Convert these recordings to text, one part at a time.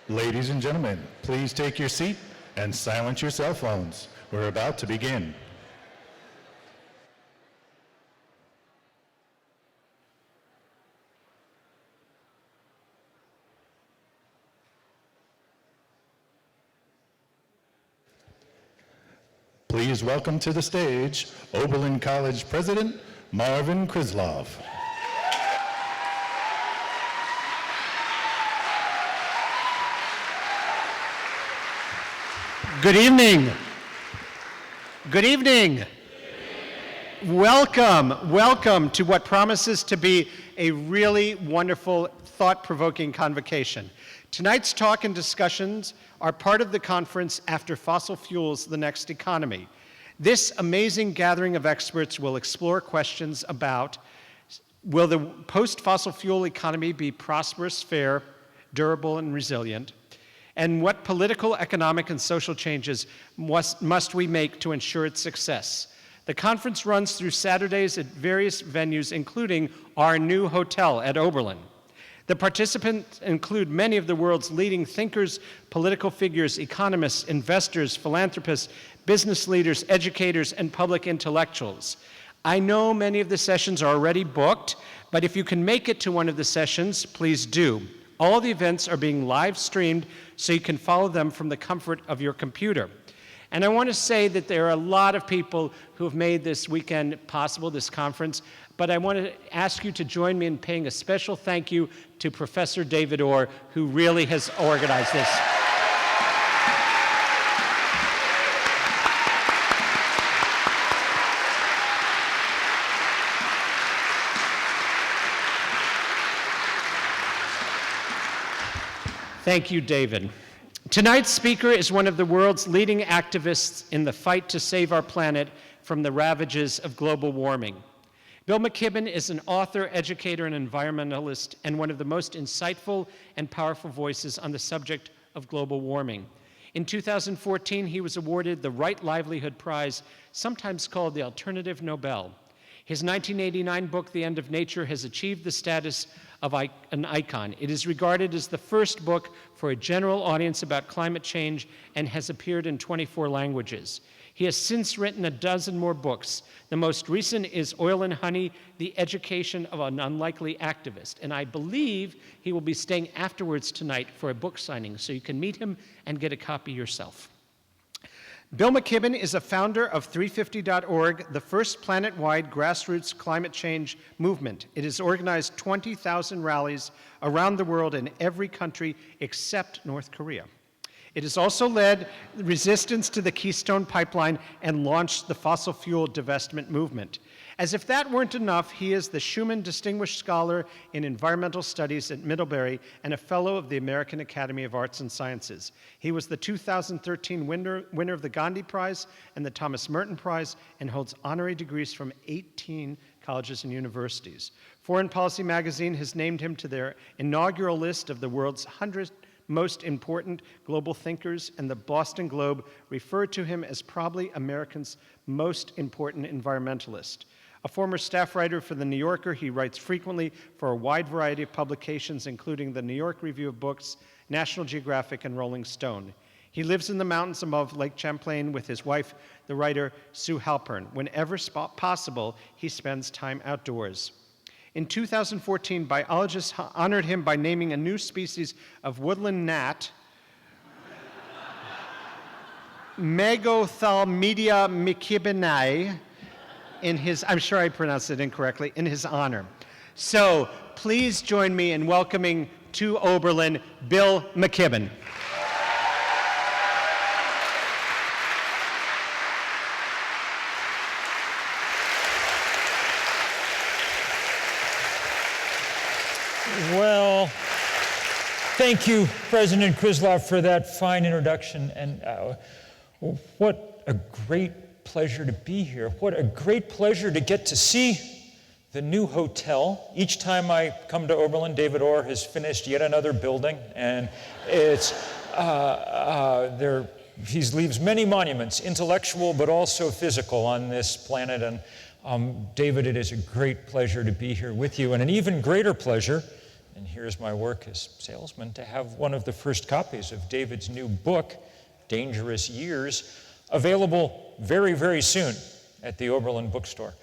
Ladies and gentlemen, please take your seat and silence your cell phones. We're about to begin. Please welcome to the stage Oberlin College President Marvin Krislov. Good evening. Good evening. Welcome to what promises to be a really wonderful, thought-provoking convocation. Tonight's talk and discussions are part of the conference After Fossil Fuels, the Next Economy. This amazing gathering of experts will explore questions about: will the post-fossil fuel economy be prosperous, fair, durable, and resilient? And what political, economic, and social changes must we make to ensure its success? The conference runs through Saturdays at various venues, including our new hotel at Oberlin. The participants include many of the world's leading thinkers, political figures, economists, investors, philanthropists, business leaders, educators, and public intellectuals. I know many of the sessions are already booked, but if you can make it to one of the sessions, please do. All the events are being live streamed, so you can follow them from the comfort of your computer. And I want to say that there are a lot of people who have made this weekend possible, this conference, but I want to ask you to join me in paying a special thank you to Professor David Orr, who really has organized this. Thank you, David. Tonight's speaker is one of the world's leading activists in the fight to save our planet from the ravages of global warming. Bill McKibben is an author, educator, and environmentalist, and one of the most insightful and powerful voices on the subject of global warming. In 2014, he was awarded the Right Livelihood Prize, sometimes called the Alternative Nobel. His 1989 book, The End of Nature, has achieved the status of an icon. It is regarded as the first book for a general audience about climate change and has appeared in 24 languages. He has since written a dozen more books. The most recent is Oil and Honey, The Education of an Unlikely Activist. And I believe he will be staying afterwards tonight for a book signing, so you can meet him and get a copy yourself. Bill McKibben is a founder of 350.org, the first planet-wide grassroots climate change movement. It has organized 20,000 rallies around the world in every country except North Korea. It has also led resistance to the Keystone Pipeline and launched the fossil fuel divestment movement. As if that weren't enough, he is the Schumann Distinguished Scholar in Environmental Studies at Middlebury and a Fellow of the American Academy of Arts and Sciences. He was the 2013 winner of the Gandhi Prize and the Thomas Merton Prize and holds honorary degrees from 18 colleges and universities. Foreign Policy magazine has named him to their inaugural list of the world's 100 most important global thinkers, and the Boston Globe referred to him as probably America's most important environmentalist. A former staff writer for The New Yorker, he writes frequently for a wide variety of publications, including the New York Review of Books, National Geographic, and Rolling Stone. He lives in the mountains above Lake Champlain with his wife, the writer Sue Halpern. Whenever possible, he spends time outdoors. In 2014, biologists honored him by naming a new species of woodland gnat, Megothalmedia mckibbeni, in his, I'm sure I pronounced it incorrectly, in his honor. So please join me in welcoming to Oberlin, Bill McKibben. Well, thank you, President Krislov, for that fine introduction. And what a great pleasure to be here. What a great pleasure to get to see the new hotel. Each time I come to Oberlin, David Orr has finished yet another building, and it's he leaves many monuments, intellectual but also physical, on this planet. And David, it is a great pleasure to be here with you, and an even greater pleasure and here's my work as salesman, to have one of the first copies of David's new book, Dangerous Years, available very, very soon at the Oberlin bookstore.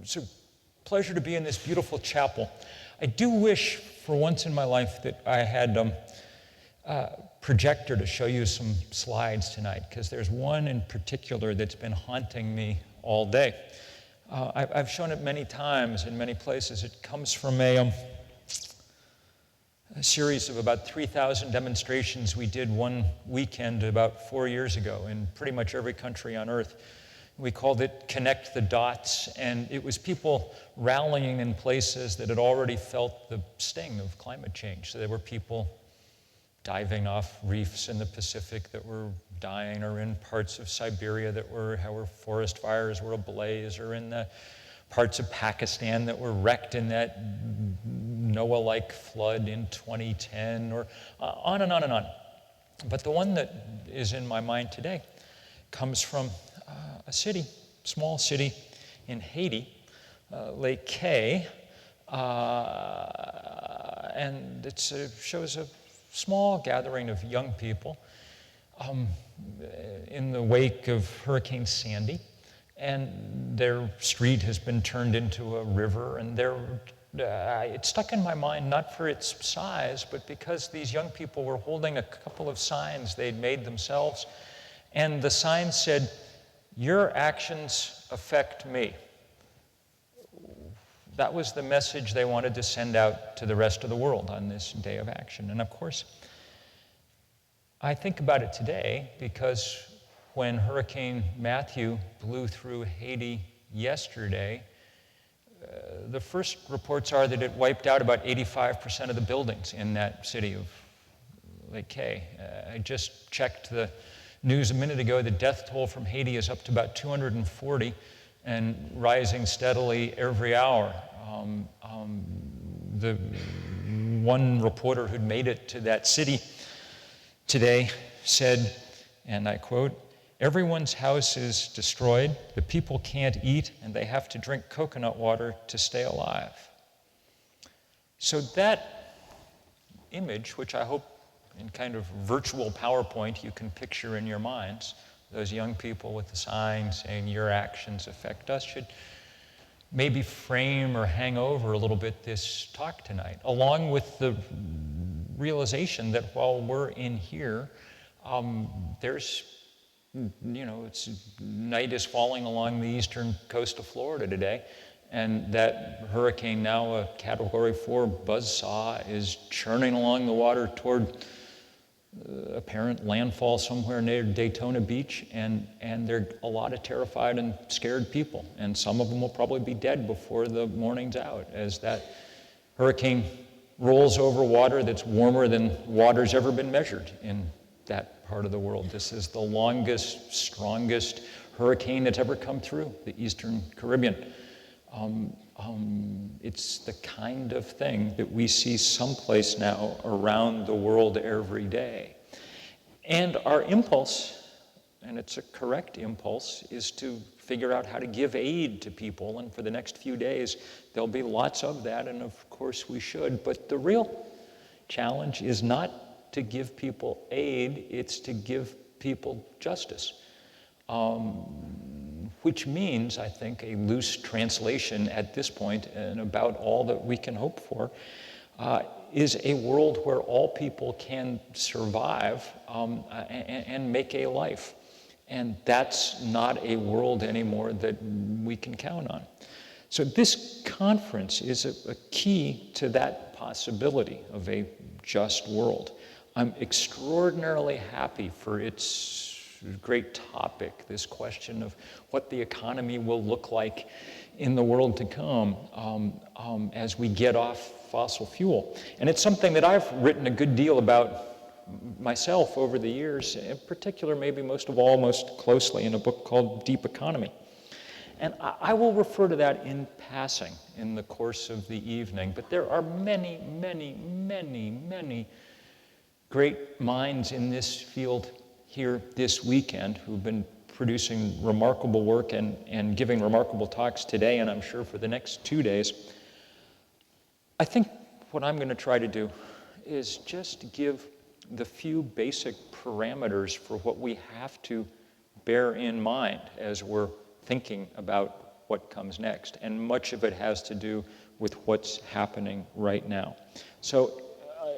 It's a pleasure to be in this beautiful chapel. I do wish for once in my life that I had a projector to show you some slides tonight, because there's one in particular that's been haunting me all day. I've shown it many times in many places. It comes from a series of about 3,000 demonstrations we did one weekend about 4 years ago in pretty much every country on earth. We called it Connect the Dots, and it was people rallying in places that had already felt the sting of climate change. So there were people diving off reefs in the Pacific that were dying, or in parts of Siberia that were forest fires were ablaze, or in the parts of Pakistan that were wrecked in that Noah-like flood in 2010, or on and on and on. But the one that is in my mind today comes from a city, small city in Haiti, Lake K, and it shows a small gathering of young people in the wake of Hurricane Sandy, and their street has been turned into a river, and it stuck in my mind not for its size, but because these young people were holding a couple of signs they'd made themselves, and the sign said, "Your actions affect me." That was the message they wanted to send out to the rest of the world on this day of action. And of course, I think about it today because when Hurricane Matthew blew through Haiti yesterday, the first reports are that it wiped out about 85% of the buildings in that city of Lake K. I just checked the news a minute ago. The death toll from Haiti is up to about 240 and rising steadily every hour. The one reporter who'd made it to that city today said, and I quote, "Everyone's house is destroyed, the people can't eat, and they have to drink coconut water to stay alive." So that image, which I hope in kind of virtual PowerPoint you can picture in your minds, those young people with the sign saying "Your actions affect us," should maybe frame or hang over a little bit this talk tonight, along with the realization that while we're in here, there's, night is falling along the eastern coast of Florida today, and that hurricane, now a Category 4 buzzsaw, is churning along the water toward apparent landfall somewhere near Daytona Beach, and there are a lot of terrified and scared people, and some of them will probably be dead before the morning's out as that hurricane rolls over water that's warmer than water's ever been measured in that part of the world. This is the longest, strongest hurricane that's ever come through the Eastern Caribbean. It's the kind of thing that we see someplace now around the world every day. And our impulse, and it's a correct impulse, is to figure out how to give aid to people. And for the next few days, there'll be lots of that, and of course we should. But the real challenge is not to give people aid, it's to give people justice. Which means, I think, a loose translation at this point, and about all that we can hope for, is a world where all people can survive and make a life. And that's not a world anymore that we can count on. So this conference is a key to that possibility of a just world. I'm extraordinarily happy for its great topic, this question of what the economy will look like in the world to come as we get off fossil fuel. And it's something that I've written a good deal about myself over the years, in particular, maybe most of all, most closely in a book called Deep Economy. And I will refer to that in passing in the course of the evening, but there are many, many, many, many great minds in this field here this weekend who've been producing remarkable work and giving remarkable talks today, and I'm sure for the next 2 days. I think what I'm going to try to do is just give the few basic parameters for what we have to bear in mind as we're thinking about what comes next. And much of it has to do with what's happening right now. So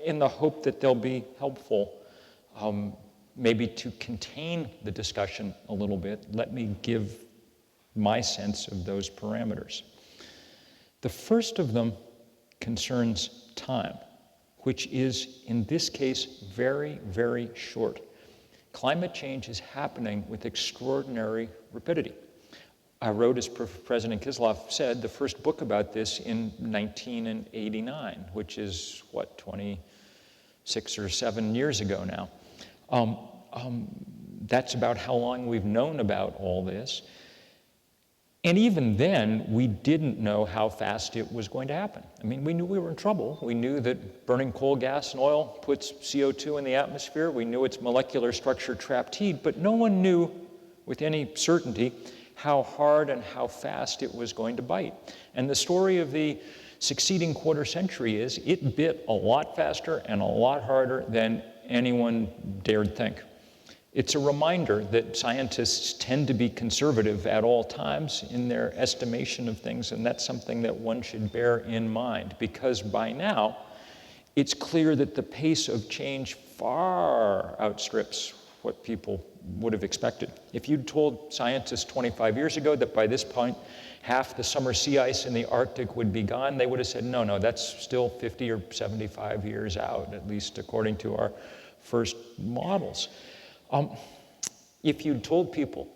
in the hope that they'll be helpful, maybe to contain the discussion a little bit, let me give my sense of those parameters. The first of them concerns time, which is, in this case, very, very short. Climate change is happening with extraordinary rapidity. I wrote, as President Kisloff said, the first book about this in 1989, which is, 26 or 7 years ago now. That's about how long we've known about all this. And even then, we didn't know how fast it was going to happen. I mean, we knew we were in trouble. We knew that burning coal, gas, and oil puts CO2 in the atmosphere. We knew its molecular structure trapped heat, but no one knew with any certainty how hard and how fast it was going to bite. And the story of the succeeding quarter century is it bit a lot faster and a lot harder than anyone dared think. It's a reminder that scientists tend to be conservative at all times in their estimation of things, and that's something that one should bear in mind, because by now, it's clear that the pace of change far outstrips what people would have expected. If you'd told scientists 25 years ago that by this point, half the summer sea ice in the Arctic would be gone, they would have said, no, that's still 50 or 75 years out, at least according to our first models. If you'd told people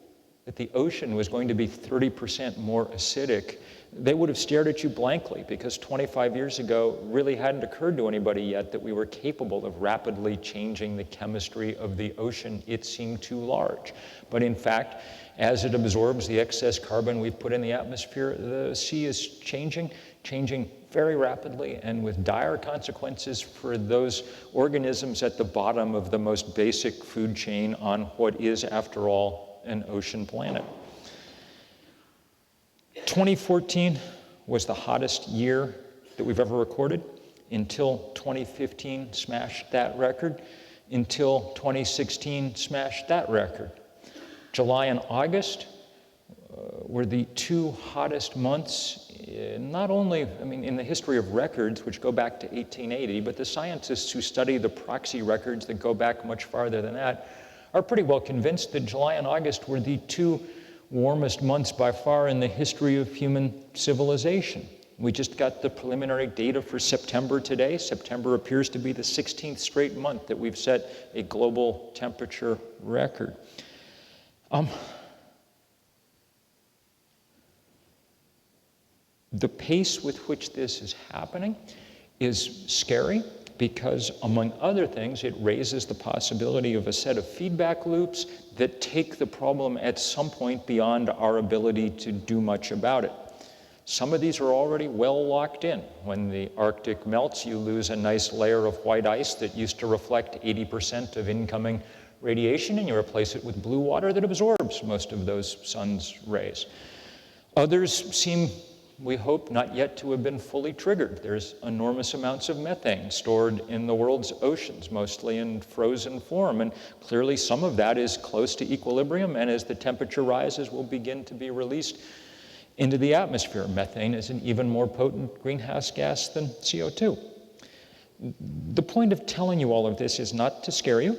that the ocean was going to be 30% more acidic, they would have stared at you blankly, because 25 years ago really hadn't occurred to anybody yet that we were capable of rapidly changing the chemistry of the ocean. It seemed too large. But in fact, as it absorbs the excess carbon we've put in the atmosphere, the sea is changing very rapidly and with dire consequences for those organisms at the bottom of the most basic food chain on what is, after all, an ocean planet. 2014 was the hottest year that we've ever recorded, until 2015 smashed that record, until 2016 smashed that record. July and August were the two hottest months, not only, in the history of records, which go back to 1880, but the scientists who study the proxy records that go back much farther than that are pretty well convinced that July and August were the two warmest months by far in the history of human civilization. We just got the preliminary data for September today. September appears to be the 16th straight month that we've set a global temperature record. The pace with which this is happening is scary because, among other things, it raises the possibility of a set of feedback loops that take the problem at some point beyond our ability to do much about it. Some of these are already well locked in. When the Arctic melts, you lose a nice layer of white ice that used to reflect 80% of incoming radiation, and you replace it with blue water that absorbs most of those sun's rays. Others seem, we hope, not yet to have been fully triggered. There's enormous amounts of methane stored in the world's oceans, mostly in frozen form, and clearly some of that is close to equilibrium, and as the temperature rises, will begin to be released into the atmosphere. Methane is an even more potent greenhouse gas than CO2. The point of telling you all of this is not to scare you.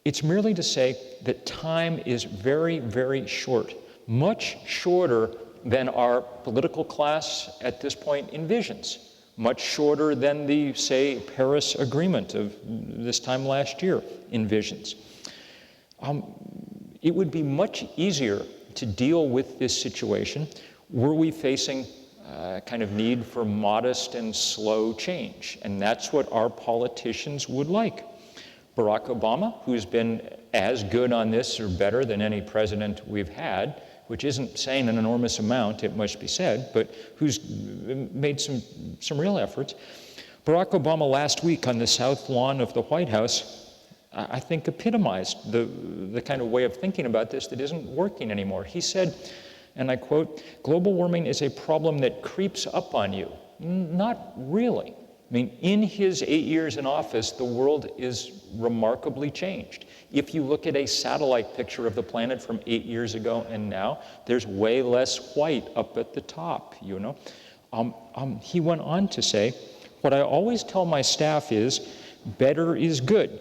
It's merely to say that time is very, very short, much shorter than our political class at this point envisions, much shorter than the, say, Paris Agreement of this time last year envisions. It would be much easier to deal with this situation were we facing a kind of need for modest and slow change, and that's what our politicians would like. Barack Obama, who's been as good on this or better than any president we've had, which isn't saying an enormous amount, it must be said, but who's made some real efforts. Barack Obama last week on the south lawn of the White House I think epitomized the kind of way of thinking about this that isn't working anymore. He said, and I quote, "Global warming is a problem that creeps up on you." Not really. I mean, in his 8 years in office, the world is remarkably changed. If you look at a satellite picture of the planet from 8 years ago and now, there's way less white up at the top, you know. He went on to say, "What I always tell my staff is, better is good.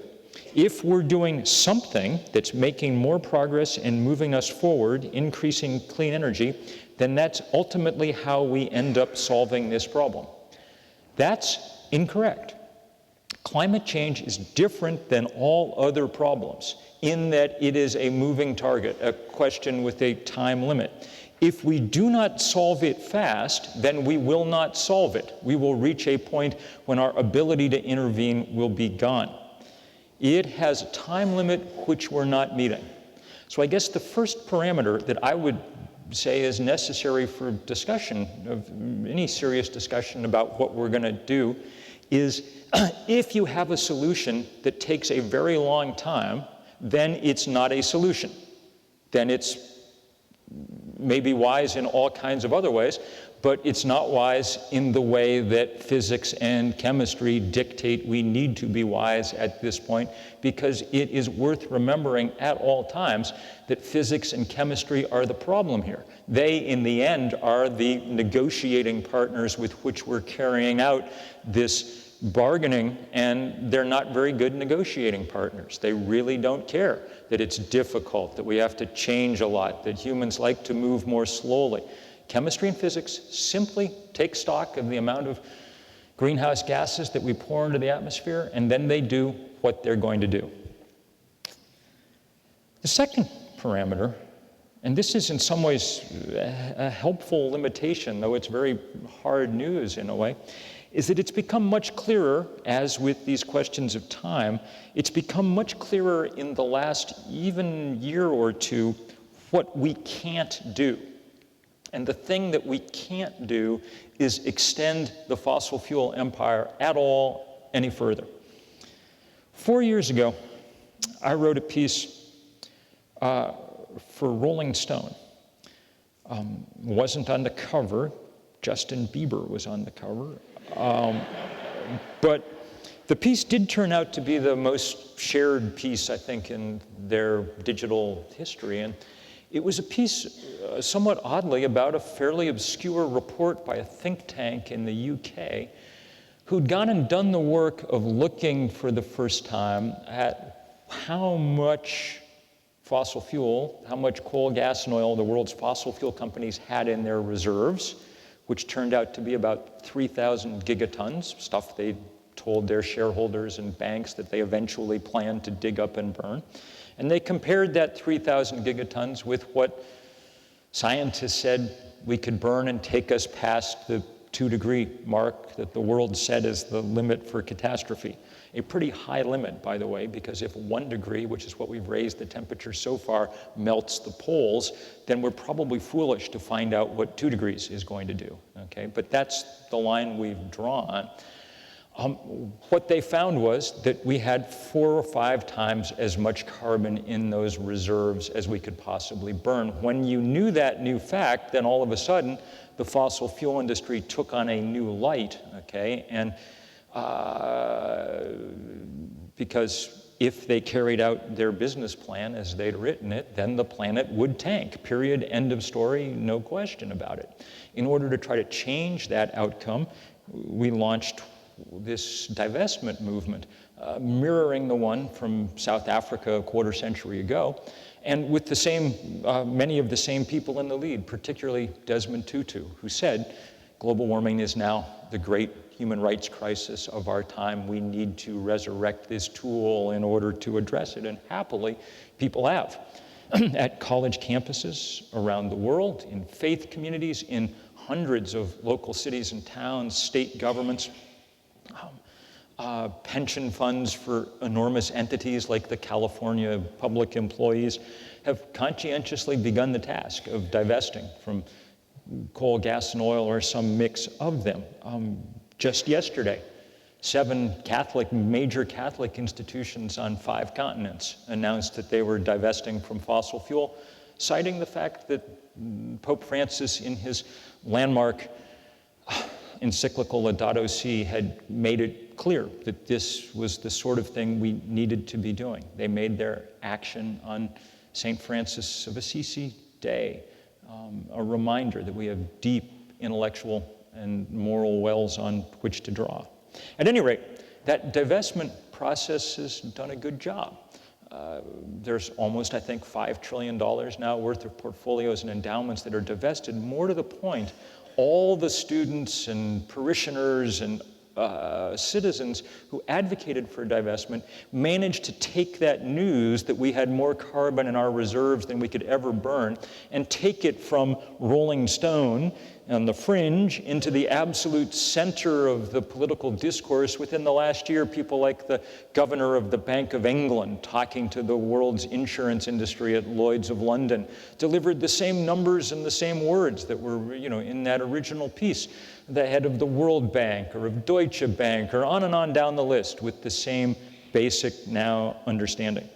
If we're doing something that's making more progress and moving us forward, increasing clean energy, then that's ultimately how we end up solving this problem." That's incorrect. Climate change is different than all other problems in that it is a moving target, a question with a time limit. If we do not solve it fast, then we will not solve it. We will reach a point when our ability to intervene will be gone. It has a time limit which we're not meeting. So I guess the first parameter that I would say is necessary for discussion, of any serious discussion about what we're going to do, is if you have a solution that takes a very long time, then it's not a solution. Then it's maybe wise in all kinds of other ways, but it's not wise in the way that physics and chemistry dictate we need to be wise at this point, because it is worth remembering at all times that physics and chemistry are the problem here. They, in the end, are the negotiating partners with which we're carrying out this bargaining, and they're not very good negotiating partners. They really don't care that it's difficult, that we have to change a lot, that humans like to move more slowly. Chemistry and physics simply take stock of the amount of greenhouse gases that we pour into the atmosphere, and then they do what they're going to do. The second parameter, and this is in some ways a helpful limitation, though it's very hard news in a way, is that it's become much clearer, as with these questions of time, it's become much clearer in the last even year or two what we can't do. And the thing that we can't do is extend the fossil fuel empire at all any further. 4 years ago, I wrote a piece for Rolling Stone. Wasn't on the cover. Justin Bieber was on the cover. But the piece did turn out to be the most shared piece, I think, in their digital history. And it was a piece, somewhat oddly, about a fairly obscure report by a think tank in the UK who'd gone and done the work of looking for the first time at how much fossil fuel, how much coal, gas, and oil the world's fossil fuel companies had in their reserves, which turned out to be about 3,000 gigatons, stuff they told their shareholders and banks that they eventually planned to dig up and burn. And they compared that 3,000 gigatons with what scientists said we could burn and take us past the 2-degree mark that the world set as the limit for catastrophe. A pretty high limit, by the way, because if 1 degree, which is what we've raised the temperature so far, melts the poles, then we're probably foolish to find out what 2 degrees is going to do, okay? But that's the line we've drawn. What they found was that we had 4 or 5 times as much carbon in those reserves as we could possibly burn. When you knew that new fact, then all of a sudden, the fossil fuel industry took on a new light, okay? And because if they carried out their business plan as they'd written it, then the planet would tank, period, end of story, no question about it. In order to try to change that outcome, we launched this divestment movement, mirroring the one from South Africa a quarter century ago, and with the same, many of the same people in the lead, particularly Desmond Tutu, who said, global warming is now the great human rights crisis of our time. We need to resurrect this tool in order to address it, and happily, people have. At college campuses around the world, in faith communities, in hundreds of local cities and towns, state governments, pension funds for enormous entities like the California public employees have conscientiously begun the task of divesting from coal, gas, and oil, or some mix of them. Just yesterday, 7 major Catholic institutions on 5 continents announced that they were divesting from fossil fuel, citing the fact that Pope Francis, in his landmark encyclical Laudato Si, had made it clear that this was the sort of thing we needed to be doing. They made their action on St. Francis of Assisi Day a reminder that we have deep intellectual and moral wells on which to draw. At any rate, that divestment process has done a good job. There's almost, I think, $5 trillion now worth of portfolios and endowments that are divested. More to the point, all the students and parishioners and citizens who advocated for divestment managed to take that news that we had more carbon in our reserves than we could ever burn and take it from Rolling Stone on the fringe into the absolute center of the political discourse. Within the last year, people like the governor of the Bank of England talking to the world's insurance industry at Lloyd's of London delivered the same numbers and the same words that were, in that original piece. The head of the World Bank or of Deutsche Bank or on down the list with the same basic now understanding.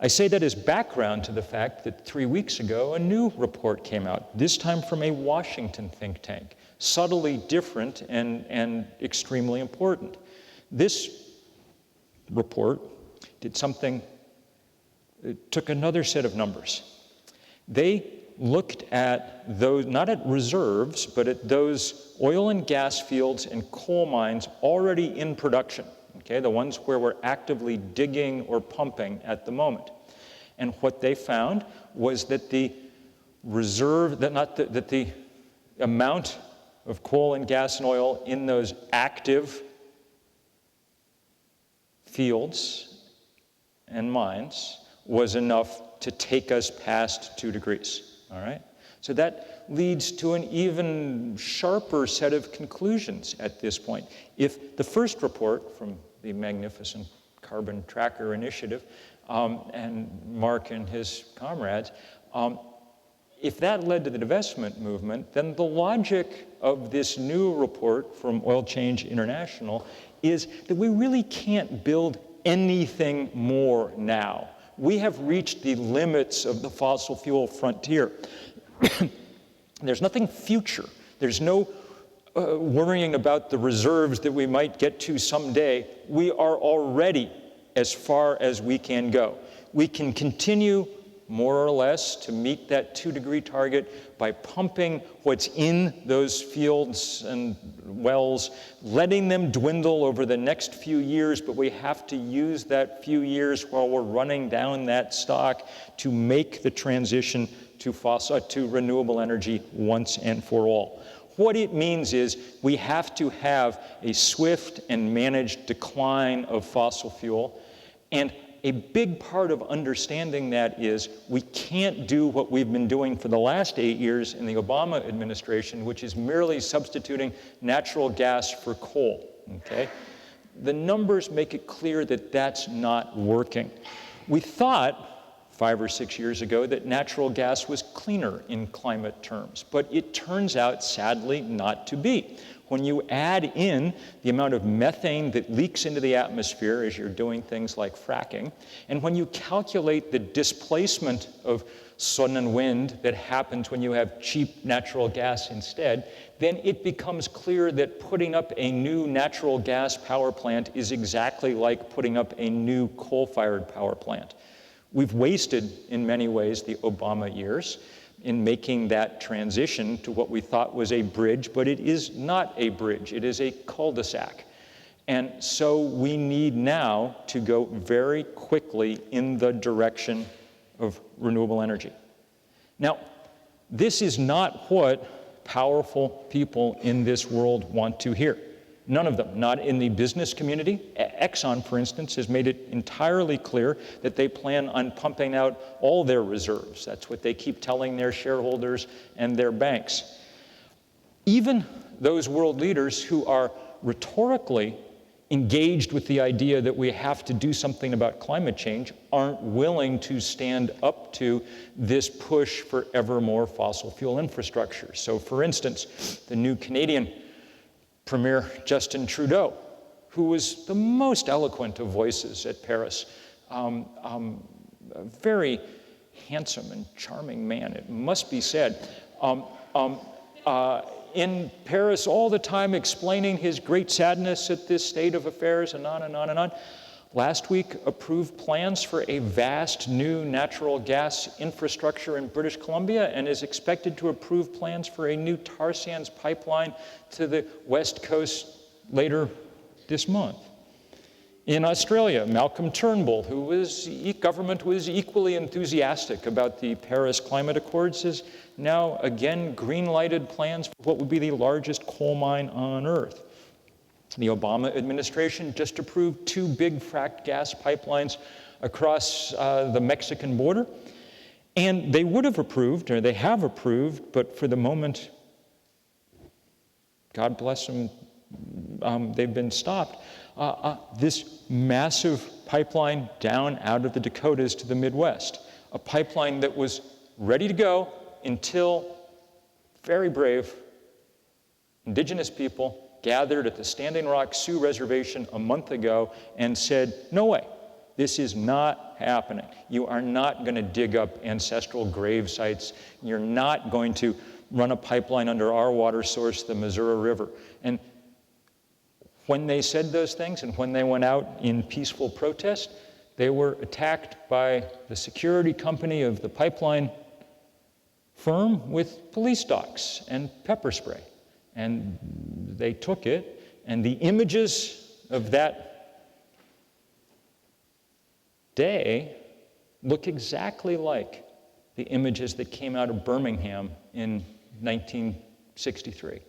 I say that as background to the fact that 3 weeks ago, a new report came out, this time from a Washington think tank, subtly different and extremely important. This report did something, it took another set of numbers. They looked at those, not at reserves, but at those oil and gas fields and coal mines already in production. Okay, the ones where we're actively digging or pumping at the moment. And what they found was that the the amount of coal and gas and oil in those active fields and mines was enough to take us past 2 degrees, all right? So that leads to an even sharper set of conclusions at this point. If the first report from the magnificent Carbon Tracker Initiative and Mark and his comrades, if that led to the divestment movement, then the logic of this new report from Oil Change International is that we really can't build anything more now. We have reached the limits of the fossil fuel frontier. There's nothing future. There's no worrying about the reserves that we might get to someday. We are already as far as we can go. We can continue more or less to meet that 2-degree target by pumping what's in those fields and wells, letting them dwindle over the next few years, but we have to use that few years while we're running down that stock to make the transition to renewable energy once and for all. What it means is we have to have a swift and managed decline of fossil fuel, and a big part of understanding that is we can't do what we've been doing for the last 8 years in the Obama administration, which is merely substituting natural gas for coal, okay? The numbers make it clear that that's not working. We thought 5 or 6 years ago that natural gas was cleaner in climate terms, but it turns out, sadly, not to be. When you add in the amount of methane that leaks into the atmosphere as you're doing things like fracking, and when you calculate the displacement of sun and wind that happens when you have cheap natural gas instead, then it becomes clear that putting up a new natural gas power plant is exactly like putting up a new coal-fired power plant. We've wasted, in many ways, the Obama years in making that transition to what we thought was a bridge, but it is not a bridge. It is a cul-de-sac. And so we need now to go very quickly in the direction of renewable energy. Now, this is not what powerful people in this world want to hear. None of them, not in the business community. Exxon, for instance, has made it entirely clear that they plan on pumping out all their reserves. That's what they keep telling their shareholders and their banks. Even those world leaders who are rhetorically engaged with the idea that we have to do something about climate change aren't willing to stand up to this push for ever more fossil fuel infrastructure. So, for instance, the new Canadian Premier Justin Trudeau who was the most eloquent of voices at Paris. A very handsome and charming man, it must be said. In Paris all the time explaining his great sadness at this state of affairs, and on and on and on. Last week approved plans for a vast new natural gas infrastructure in British Columbia, and is expected to approve plans for a new tar sands pipeline to the west coast later this month. In Australia, Malcolm Turnbull, government was equally enthusiastic about the Paris Climate Accords, has now again green-lighted plans for what would be the largest coal mine on Earth. The Obama administration just approved 2 big fracked gas pipelines across the Mexican border. And they would have approved, or they have approved, but for the moment, God bless them, they've been stopped. This massive pipeline down out of the Dakotas to the Midwest, a pipeline that was ready to go until very brave indigenous people gathered at the Standing Rock Sioux Reservation a month ago and said, no way, this is not happening. You are not going to dig up ancestral grave sites. You're not going to run a pipeline under our water source, the Missouri River. And when they said those things and when they went out in peaceful protest, they were attacked by the security company of the pipeline firm with police dogs and pepper spray. And they took it, and the images of that day look exactly like the images that came out of Birmingham in 1963.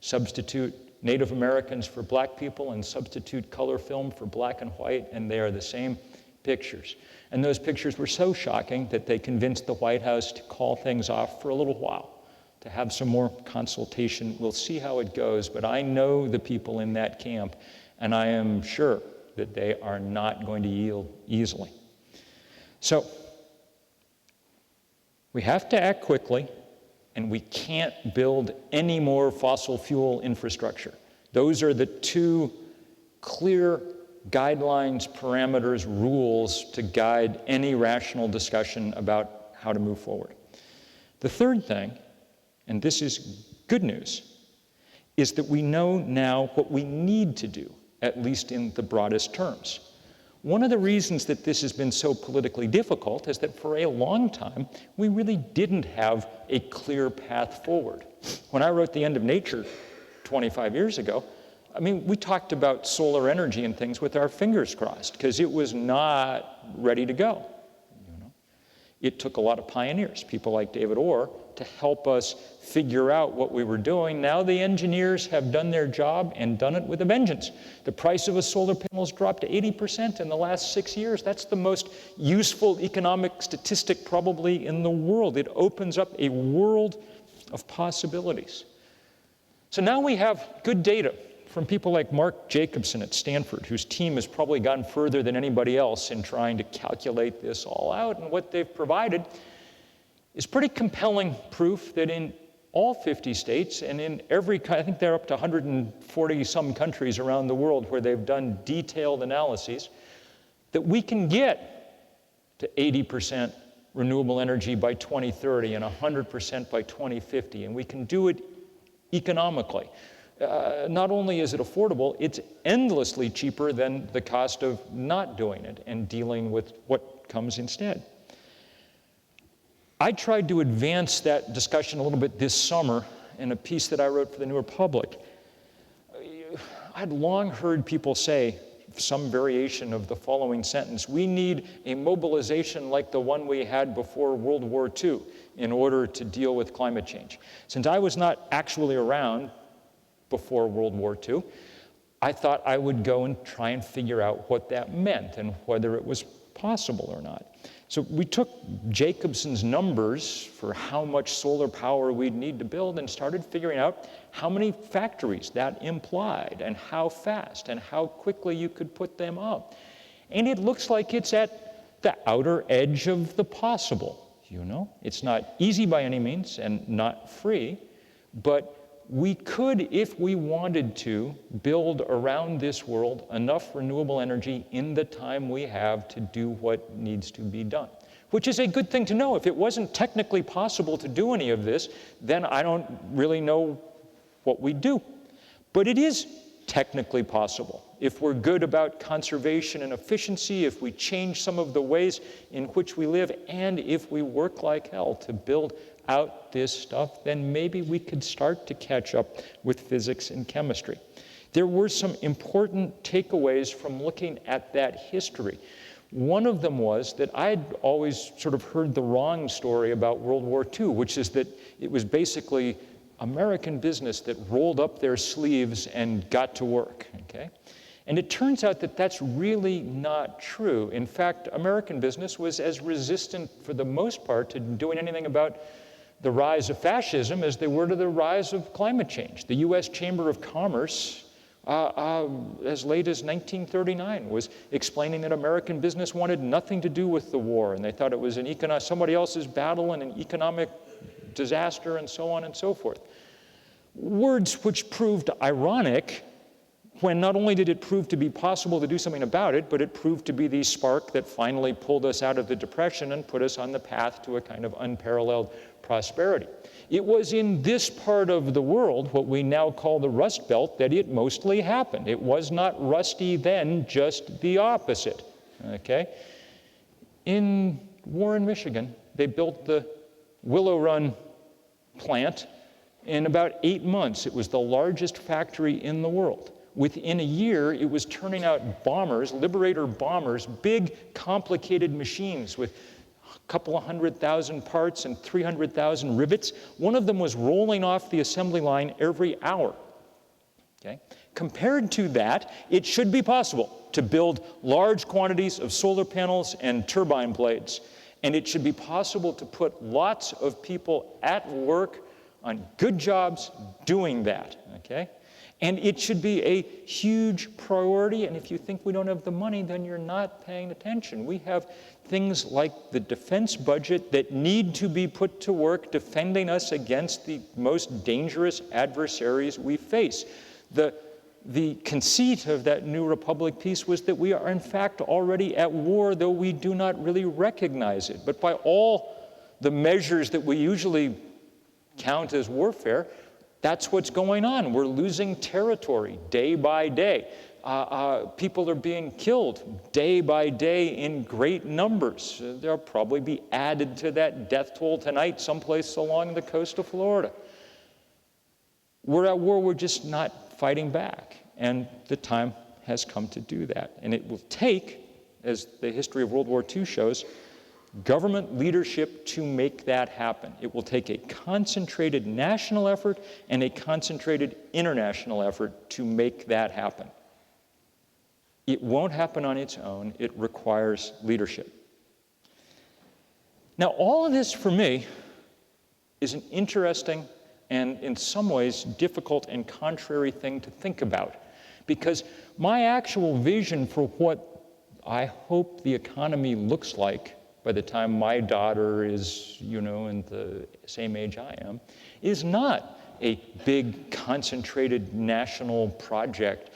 Substitute Native Americans for black people and substitute color film for black and white, and they are the same pictures. And those pictures were so shocking that they convinced the White House to call things off for a little while, to have some more consultation. We'll see how it goes, but I know the people in that camp, and I am sure that they are not going to yield easily. So, we have to act quickly, and we can't build any more fossil fuel infrastructure. Those are the 2 clear guidelines, parameters, rules to guide any rational discussion about how to move forward. The third thing, and this is good news, is that we know now what we need to do, at least in the broadest terms. One of the reasons that this has been so politically difficult is that for a long time, we really didn't have a clear path forward. When I wrote The End of Nature 25 years ago, I mean, we talked about solar energy and things with our fingers crossed because it was not ready to go. It took a lot of pioneers, people like David Orr, to help us figure out what we were doing. Now the engineers have done their job and done it with a vengeance. The price of a solar panel has dropped to 80% in the last 6 years. That's the most useful economic statistic probably in the world. It opens up a world of possibilities. So now we have good data from people like Mark Jacobson at Stanford, whose team has probably gone further than anybody else in trying to calculate this all out. And what they've provided is pretty compelling proof that in all 50 states and in every, I think they're up to 140 some countries around the world where they've done detailed analyses, that we can get to 80% renewable energy by 2030 and 100% by 2050. And we can do it economically. Not only is it affordable, it's endlessly cheaper than the cost of not doing it and dealing with what comes instead. I tried to advance that discussion a little bit this summer in a piece that I wrote for the New Republic. I'd long heard people say some variation of the following sentence: we need a mobilization like the one we had before World War II in order to deal with climate change. Since I was not actually around before World War II, I thought I would go and try and figure out what that meant and whether it was possible or not. So we took Jacobson's numbers for how much solar power we'd need to build and started figuring out how many factories that implied and how fast and how quickly you could put them up. And it looks like it's at the outer edge of the possible, you know? It's not easy by any means and not free, but we could, if we wanted to, build around this world enough renewable energy in the time we have to do what needs to be done. Which is a good thing to know. If it wasn't technically possible to do any of this, then I don't really know what we'd do. But it is technically possible. If we're good about conservation and efficiency, if we change some of the ways in which we live, and if we work like hell to build out this stuff, then maybe we could start to catch up with physics and chemistry. There were some important takeaways from looking at that history. One of them was that I'd always sort of heard the wrong story about World War II, which is that it was basically American business that rolled up their sleeves and got to work, okay? And it turns out that that's really not true. In fact, American business was as resistant for the most part to doing anything about the rise of fascism as they were to the rise of climate change. The US Chamber of Commerce, as late as 1939, was explaining that American business wanted nothing to do with the war, and they thought it was somebody else's battle and an economic disaster and so on and so forth. Words which proved ironic when not only did it prove to be possible to do something about it, but it proved to be the spark that finally pulled us out of the Depression and put us on the path to a kind of unparalleled prosperity. It was in this part of the world, what we now call the Rust Belt, that it mostly happened. It was not rusty then, just the opposite, okay? In Warren, Michigan, they built the Willow Run plant in about 8 months. It was the largest factory in the world. Within a year, it was turning out bombers, Liberator bombers, big, complicated machines with a couple of 100,000 parts and 300,000 rivets. One of them was rolling off the assembly line every hour. Okay? Compared to that, it should be possible to build large quantities of solar panels and turbine blades. And it should be possible to put lots of people at work on good jobs doing that. Okay? And it should be a huge priority, and if you think we don't have the money, then you're not paying attention. We have things like the defense budget that need to be put to work defending us against the most dangerous adversaries we face. The conceit of that New Republic piece was that we are in fact already at war, though we do not really recognize it. But by all the measures that we usually count as warfare, that's what's going on. We're losing territory day by day. People are being killed day by day in great numbers. There'll probably be added to that death toll tonight someplace along the coast of Florida. We're at war, we're just not fighting back. And the time has come to do that. And it will take, as the history of World War II shows, government leadership to make that happen. It will take a concentrated national effort and a concentrated international effort to make that happen. It won't happen on its own. It requires leadership. Now, all of this for me is an interesting and in some ways difficult and contrary thing to think about, because my actual vision for what I hope the economy looks like by the time my daughter is, in the same age I am, is not a big, concentrated national project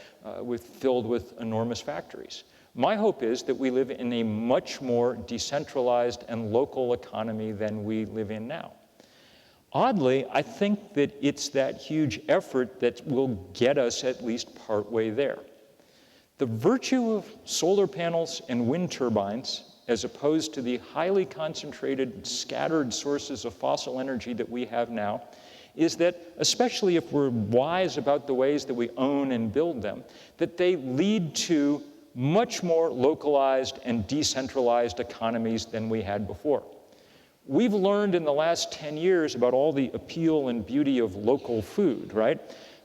filled with enormous factories. My hope is that we live in a much more decentralized and local economy than we live in now. Oddly, I think that it's that huge effort that will get us at least partway there. The virtue of solar panels and wind turbines, as opposed to the highly concentrated, scattered sources of fossil energy that we have now, is that, especially if we're wise about the ways that we own and build them, that they lead to much more localized and decentralized economies than we had before. We've learned in the last 10 years about all the appeal and beauty of local food, right?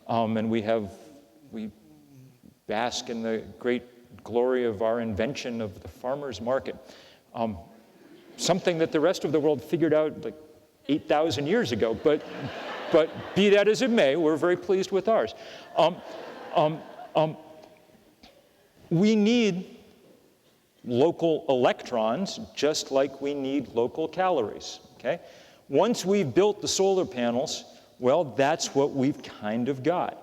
And we bask in the great glory of our invention of the farmer's market. Something that the rest of the world figured out like 8,000 years ago, but be that as it may, we're very pleased with ours. We need local electrons just like we need local calories, okay? Once we've built the solar panels, Well, that's what we've kind of got.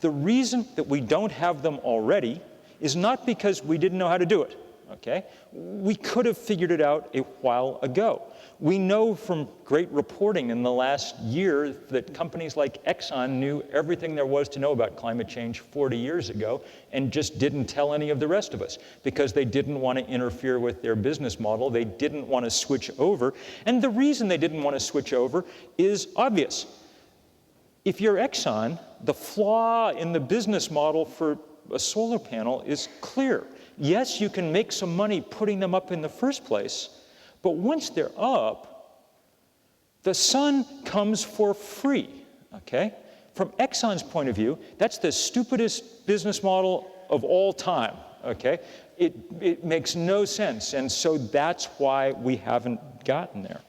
The reason that we don't have them already is not because we didn't know how to do it, okay? We could have figured it out a while ago. We know from great reporting in the last year that companies like Exxon knew everything there was to know about climate change 40 years ago and just didn't tell any of the rest of us because they didn't want to interfere with their business model. They didn't want to switch over. And the reason they didn't want to switch over is obvious. If you're Exxon, the flaw in the business model for a solar panel is clear. Yes, you can make some money putting them up in the first place, but once they're up, the sun comes for free, okay? From Exxon's point of view, that's the stupidest business model of all time, okay? It makes no sense, and so that's why we haven't gotten there.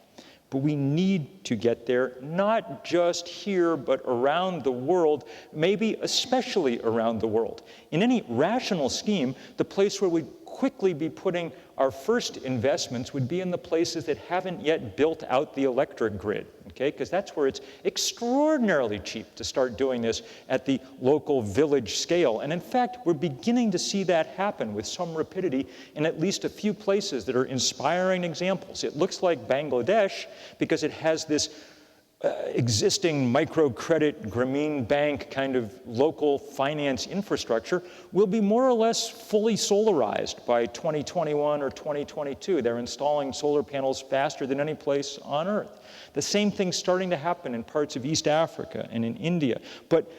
But we need to get there, not just here, but around the world, maybe especially around the world. In any rational scheme, the place where we'd quickly be putting our first investments would be in the places that haven't yet built out the electric grid, okay? Because that's where it's extraordinarily cheap to start doing this at the local village scale. And in fact, we're beginning to see that happen with some rapidity in at least a few places that are inspiring examples. It looks like Bangladesh because it has this existing microcredit Grameen Bank kind of local finance infrastructure will be more or less fully solarized by 2021 or 2022. They're installing solar panels faster than any place on Earth. The same thing's starting to happen in parts of East Africa and in India. But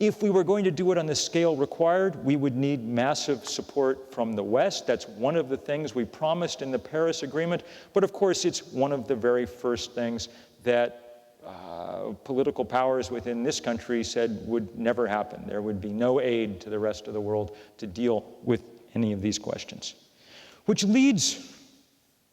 if we were going to do it on the scale required, we would need massive support from the West. That's one of the things we promised in the Paris Agreement. But of course, it's one of the very first things that political powers within this country said would never happen. There would be no aid to the rest of the world to deal with any of these questions. Which leads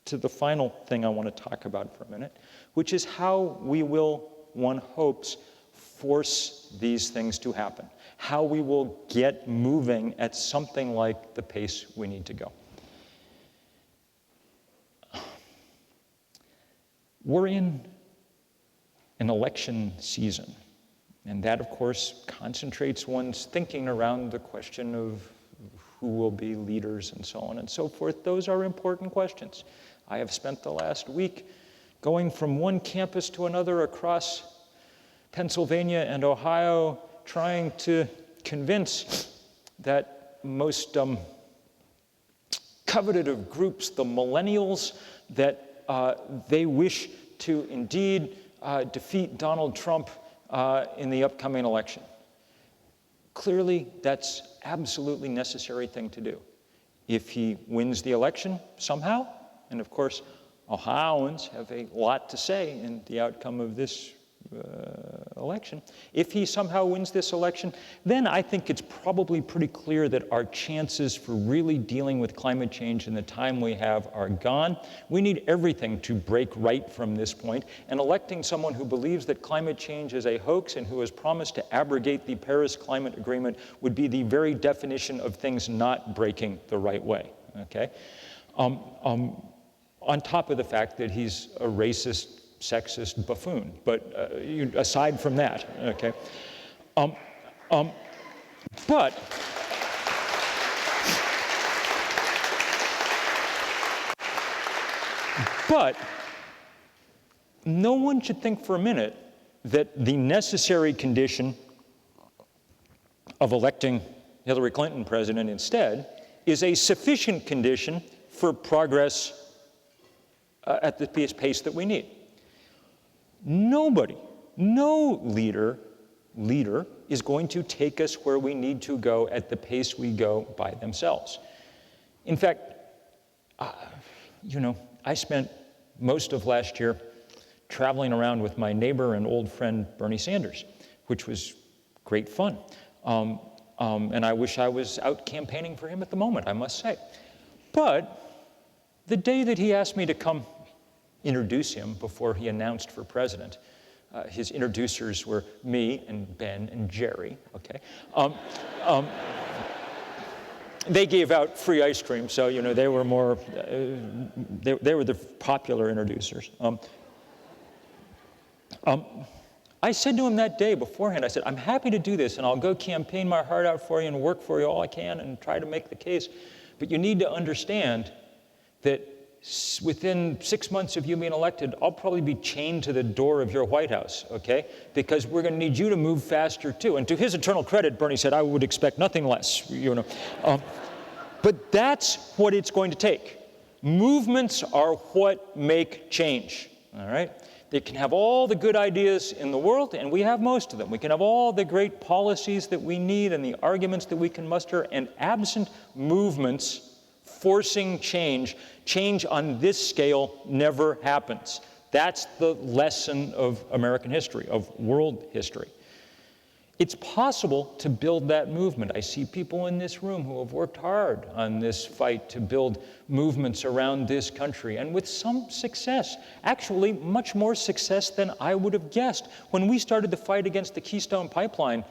to the final thing I want to talk about for a minute, which is how we will, one hopes, force these things to happen. How we will get moving at something like the pace we need to go. We're in an election season. And that, of course, concentrates one's thinking around the question of who will be leaders and so on and so forth. Those are important questions. I have spent the last week going from one campus to another across Pennsylvania and Ohio, trying to convince that most coveted of groups, the millennials, that they wish to indeed defeat Donald Trump in the upcoming election. Clearly, that's absolutely necessary thing to do. If he wins the election somehow, and of course, Ohioans have a lot to say in the outcome of this election. If he somehow wins this election, then I think it's probably pretty clear that our chances for really dealing with climate change in the time we have are gone. We need everything to break right from this point, and electing someone who believes that climate change is a hoax and who has promised to abrogate the Paris Climate Agreement would be the very definition of things not breaking the right way, okay? On top of the fact that he's a racist, sexist buffoon, but aside from that, okay. But no one should think for a minute that the necessary condition of electing Hillary Clinton president instead is a sufficient condition for progress at the pace that we need. Nobody, no leader is going to take us where we need to go at the pace we go by themselves. In fact, I spent most of last year traveling around with my neighbor and old friend Bernie Sanders, which was great fun. And I wish I was out campaigning for him at the moment, I must say. But the day that he asked me to come introduce him before he announced for president, his introducers were me and Ben and Jerry, okay? They gave out free ice cream, so, they were more, they were the popular introducers. I said to him that day beforehand, I said, I'm happy to do this, and I'll go campaign my heart out for you and work for you all I can and try to make the case. But you need to understand that within 6 months of you being elected, I'll probably be chained to the door of your White House, okay? Because we're going to need you to move faster, too. And to his eternal credit, Bernie said, I would expect nothing less, you know. But that's what it's going to take. Movements are what make change, all right? They can have all the good ideas in the world, and we have most of them. We can have all the great policies that we need and the arguments that we can muster, and absent movements forcing change, change on this scale never happens. That's the lesson of American history, of world history. It's possible to build that movement. I see people in this room who have worked hard on this fight to build movements around this country, and with some success, actually much more success than I would have guessed. When we started the fight against the Keystone Pipeline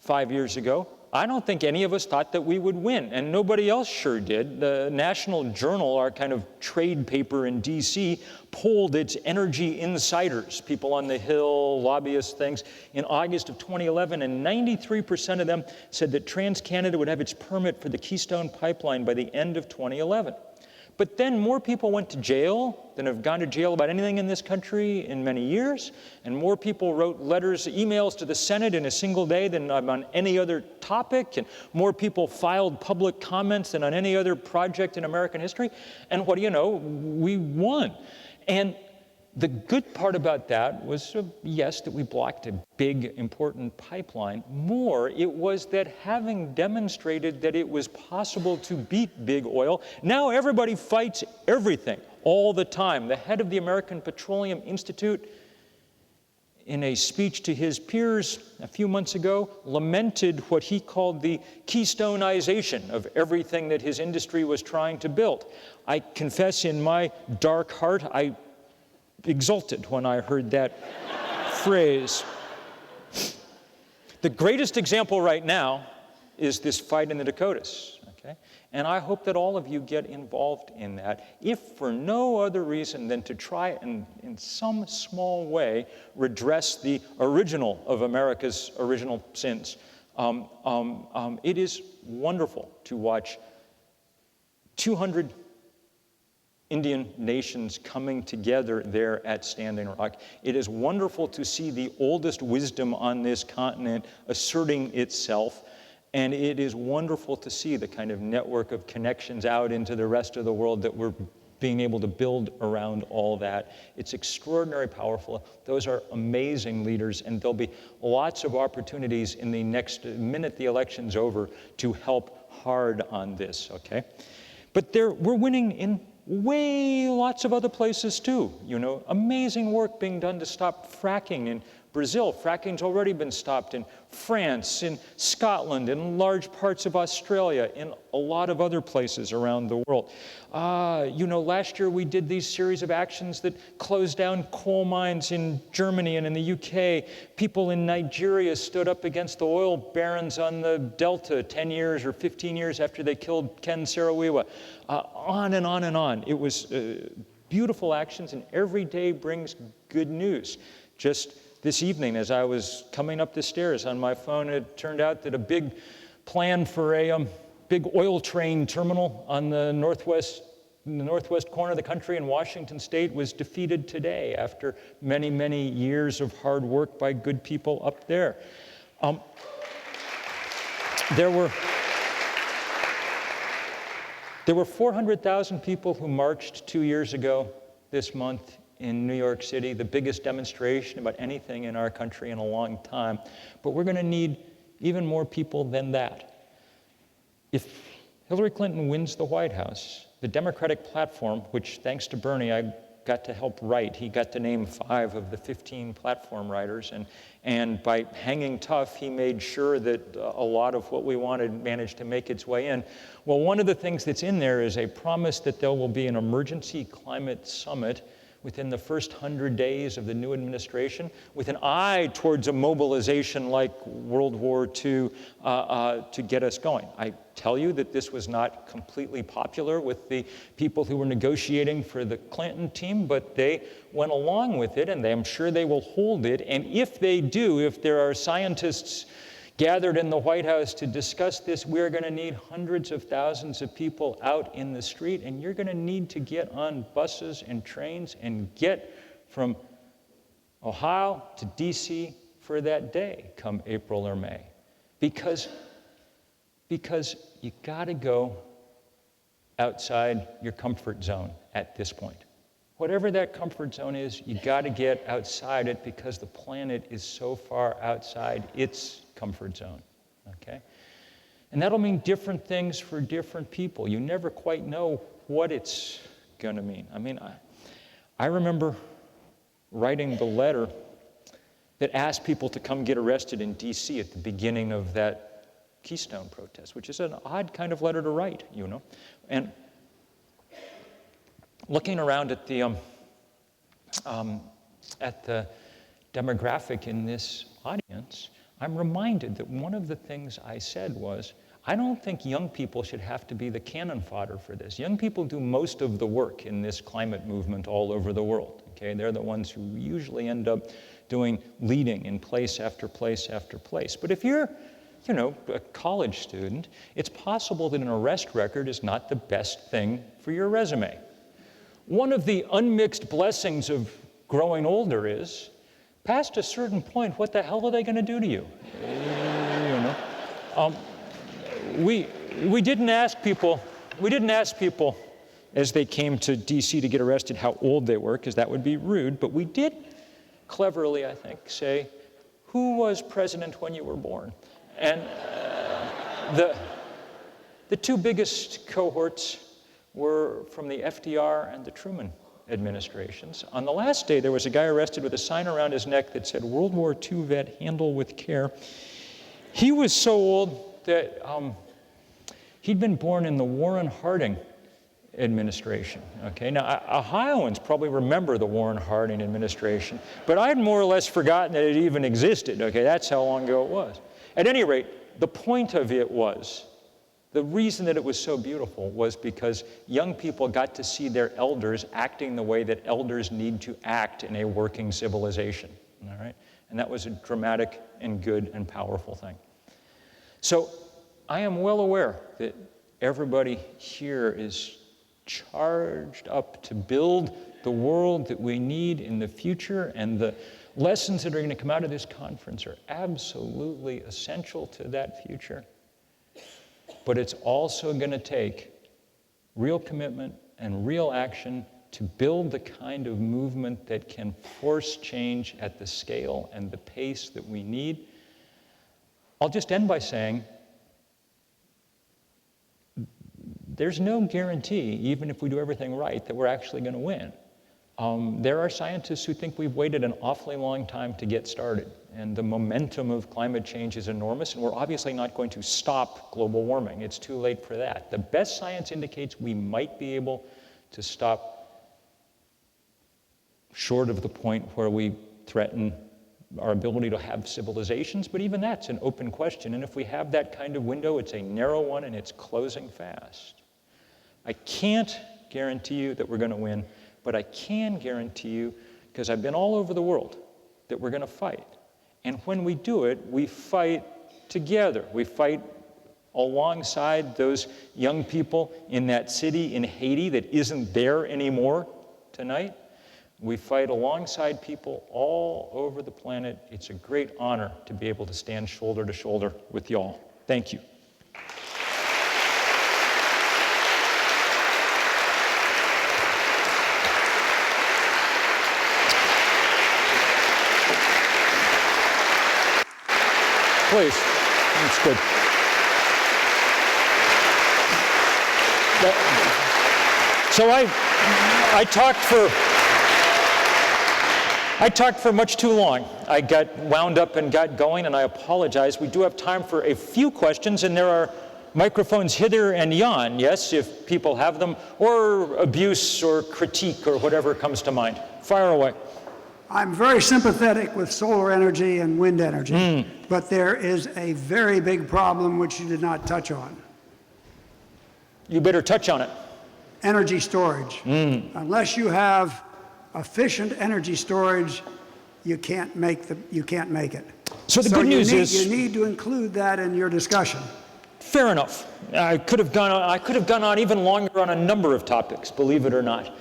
5 years ago, I don't think any of us thought that we would win, and nobody else sure did. The National Journal, our kind of trade paper in DC, polled its energy insiders, people on the Hill, lobbyists, things, in August of 2011, and 93% of them said that TransCanada would have its permit for the Keystone Pipeline by the end of 2011. But then more people went to jail than have gone to jail about anything in this country in many years, and more people wrote letters, emails to the Senate in a single day than on any other topic, and more people filed public comments than on any other project in American history. And what do you know? We won. And the good part about that was, yes, that we blocked a big, important pipeline. More, it was that having demonstrated that it was possible to beat big oil, now everybody fights everything all the time. The head of the American Petroleum Institute, in a speech to his peers a few months ago, lamented what he called the Keystoneization of everything that his industry was trying to build. I confess, in my dark heart, I exulted when I heard that phrase. The greatest example right now is this fight in the Dakotas, okay? And I hope that all of you get involved in that, if for no other reason than to try and, in some small way, redress the original of America's original sins. It is wonderful to watch 200 Indian nations coming together there at Standing Rock. It is wonderful to see the oldest wisdom on this continent asserting itself, and it is wonderful to see the kind of network of connections out into the rest of the world that we're being able to build around all that. It's extraordinarily powerful. Those are amazing leaders, and there'll be lots of opportunities in the next minute the election's over to help hard on this, okay? But we're winning in lots of other places too. You know, amazing work being done to stop fracking in Brazil. Fracking's already been stopped in France, in Scotland, in large parts of Australia, in a lot of other places around the world. You know, last year we did these series of actions that closed down coal mines in Germany and in the UK. People in Nigeria stood up against the oil barons on the Delta 10 years or 15 years after they killed Ken Saro-Wiwa. On and on and on. It was beautiful actions, and every day brings good news. Just this evening, as I was coming up the stairs on my phone, it turned out that a big plan for a big oil train terminal on the northwest corner of the country in Washington State was defeated today after many, many years of hard work by good people up there. There were 400,000 people who marched 2 years ago this month in New York City, the biggest demonstration about anything in our country in a long time. But we're going to need even more people than that. If Hillary Clinton wins the White House, the Democratic platform, which thanks to Bernie I got to help write, he got to name 5 of the 15 platform writers, and by hanging tough, he made sure that a lot of what we wanted managed to make its way in. Well, one of the things that's in there is a promise that there will be an emergency climate summit within the first 100 days of the new administration, with an eye towards a mobilization like World War II to get us going. I tell you that this was not completely popular with the people who were negotiating for the Clinton team, but they went along with it, and I'm sure they will hold it. And if they do, if there are scientists gathered in the White House to discuss this, we're going to need hundreds of thousands of people out in the street, and you're going to need to get on buses and trains and get from Ohio to DC for that day come April or May. Because you got to go outside your comfort zone at this point. Whatever that comfort zone is, you got to get outside it because the planet is so far outside its comfort zone, okay? And that'll mean different things for different people. You never quite know what it's going to mean. I mean, I remember writing the letter that asked people to come get arrested in DC at the beginning of that Keystone protest, which is an odd kind of letter to write, you know. And looking around at the demographic in this audience, I'm reminded that one of the things I said was, I don't think young people should have to be the cannon fodder for this. Young people do most of the work in this climate movement all over the world, okay? They're the ones who usually end up leading in place after place after place. But if you're a college student, it's possible that an arrest record is not the best thing for your resume. One of the unmixed blessings of growing older is, past a certain point, what the hell are they going to do to you? We didn't ask people as they came to DC to get arrested how old they were, because that would be rude, but we did cleverly, I think, say, who was president when you were born? And the two biggest cohorts were from the FDR and the Truman administrations. On the last day, there was a guy arrested with a sign around his neck that said, World War II vet, handle with care. He was so old that he'd been born in the Warren Harding administration. Okay, now Ohioans probably remember the Warren Harding administration, but I'd more or less forgotten that it even existed. Okay, that's how long ago it was. At any rate, the point of it was, the reason that it was so beautiful was because young people got to see their elders acting the way that elders need to act in a working civilization. All right, and that was a dramatic and good and powerful thing. So I am well aware that everybody here is charged up to build the world that we need in the future, and the lessons that are going to come out of this conference are absolutely essential to that future. But it's also going to take real commitment and real action to build the kind of movement that can force change at the scale and the pace that we need. I'll just end by saying, there's no guarantee, even if we do everything right, that we're actually going to win. There are scientists who think we've waited an awfully long time to get started, and the momentum of climate change is enormous, and we're obviously not going to stop global warming. It's too late for that. The best science indicates we might be able to stop short of the point where we threaten our ability to have civilizations, but even that's an open question, and if we have that kind of window, it's a narrow one and it's closing fast. I can't guarantee you that we're going to win, but I can guarantee you, because I've been all over the world, that we're going to fight. And when we do it, we fight together. We fight alongside those young people in that city in Haiti that isn't there anymore tonight. We fight alongside people all over the planet. It's a great honor to be able to stand shoulder to shoulder with y'all. Thank you. Please. That's good. So I talked for much too long. I got wound up and got going, and I apologize. We do have time for a few questions, and there are microphones hither and yon, yes, if people have them, or abuse or critique or whatever comes to mind. Fire away. I'm very sympathetic with solar energy and wind energy, but there is a very big problem which you did not touch on. You better touch on it. Energy storage. Unless you have efficient energy storage, you can't make it. So the good news is, you need to include that in your discussion. fair enough. I could have gone on even longer on a number of topics, believe it or not.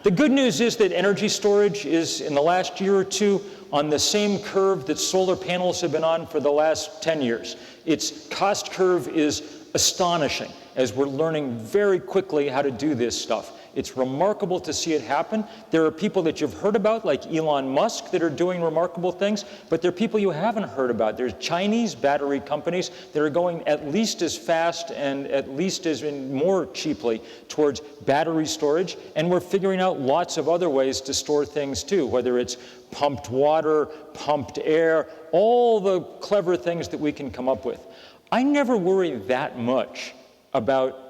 The good news is that energy storage is, in the last year or two, on the same curve that solar panels have been on for the last 10 years. Its cost curve is astonishing, as we're learning very quickly how to do this stuff. It's remarkable to see it happen. There are people that you've heard about, like Elon Musk, that are doing remarkable things, but there are people you haven't heard about. There's Chinese battery companies that are going at least as fast and at least as more cheaply towards battery storage, and we're figuring out lots of other ways to store things too, whether it's pumped water, pumped air, all the clever things that we can come up with. I never worry that much about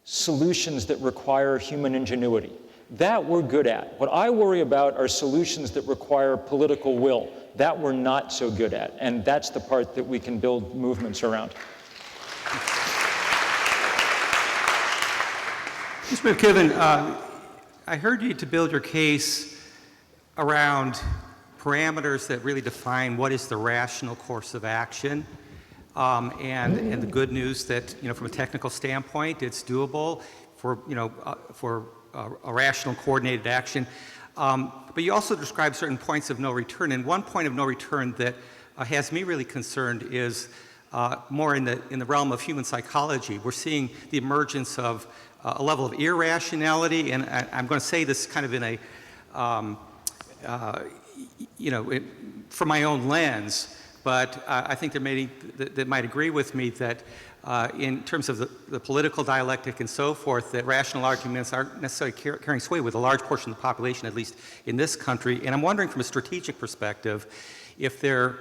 solutions that require human ingenuity. That we're good at. What I worry about are solutions that require political will. That we're not so good at, and that's the part that we can build movements around. Mr. McKibben, I heard you to build your case around parameters that really define what is the rational course of action. And the good news that, from a technical standpoint, it's doable for a rational, coordinated action. But you also describe certain points of no return. And one point of no return that has me really concerned is more in the realm of human psychology. We're seeing the emergence of a level of irrationality, and I'm going to say this kind of in a, from my own lens. But I think there may that might agree with me that in terms of the political dialectic and so forth, that rational arguments aren't necessarily carrying sway with a large portion of the population, at least in this country. And I'm wondering from a strategic perspective if there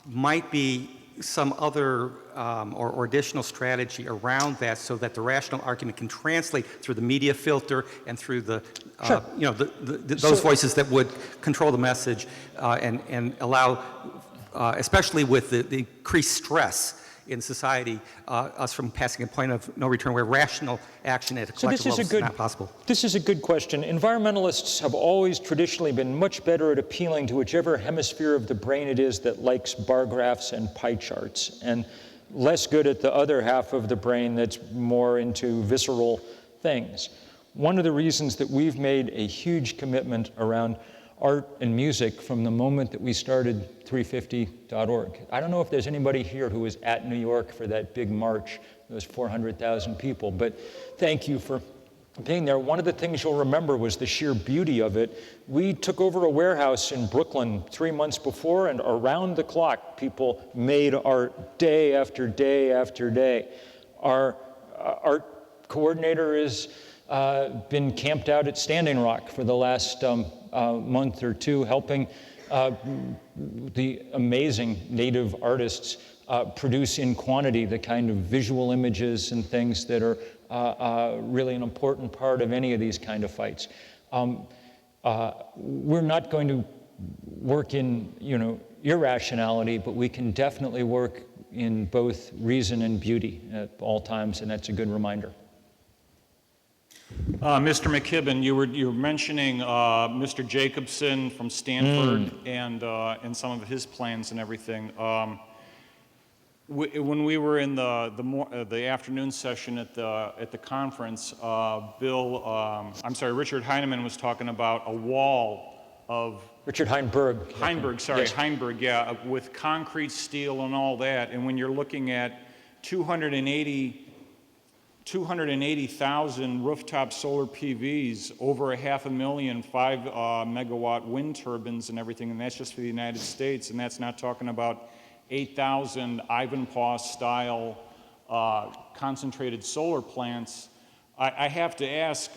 might be some other or additional strategy around that so that the rational argument can translate through the media filter and through the, Sure. those voices that would control the message and allow, especially with the increased stress in society, us from passing a point of no return where rational action at a collective level is not possible. This is a good question. Environmentalists have always traditionally been much better at appealing to whichever hemisphere of the brain it is that likes bar graphs and pie charts, and less good at the other half of the brain that's more into visceral things. One of the reasons that we've made a huge commitment around art and music from the moment that we started 350.org. I don't know if there's anybody here who was at New York for that big march, those 400,000 people, but thank you for being there. One of the things you'll remember was the sheer beauty of it. We took over a warehouse in Brooklyn 3 months before, and around the clock, people made art day after day after day. Our art coordinator has been camped out at Standing Rock for the last month or two, helping the amazing native artists produce in quantity the kind of visual images and things that are really an important part of any of these kind of fights. We're not going to work in irrationality, but we can definitely work in both reason and beauty at all times, and that's a good reminder. Mr. McKibben, you were mentioning Mr. Jacobson from Stanford and some of his plans and everything. When we were in the afternoon session at the conference, Richard Heinemann was talking about a wall of Richard Heinberg, yes. Heinberg, yeah, with concrete, steel, and all that. And when you're looking at 280,000 rooftop solar PVs, over 500,000 5-megawatt wind turbines and everything, and that's just for the United States, and that's not talking about 8,000 Ivanpah-style concentrated solar plants. I have to ask,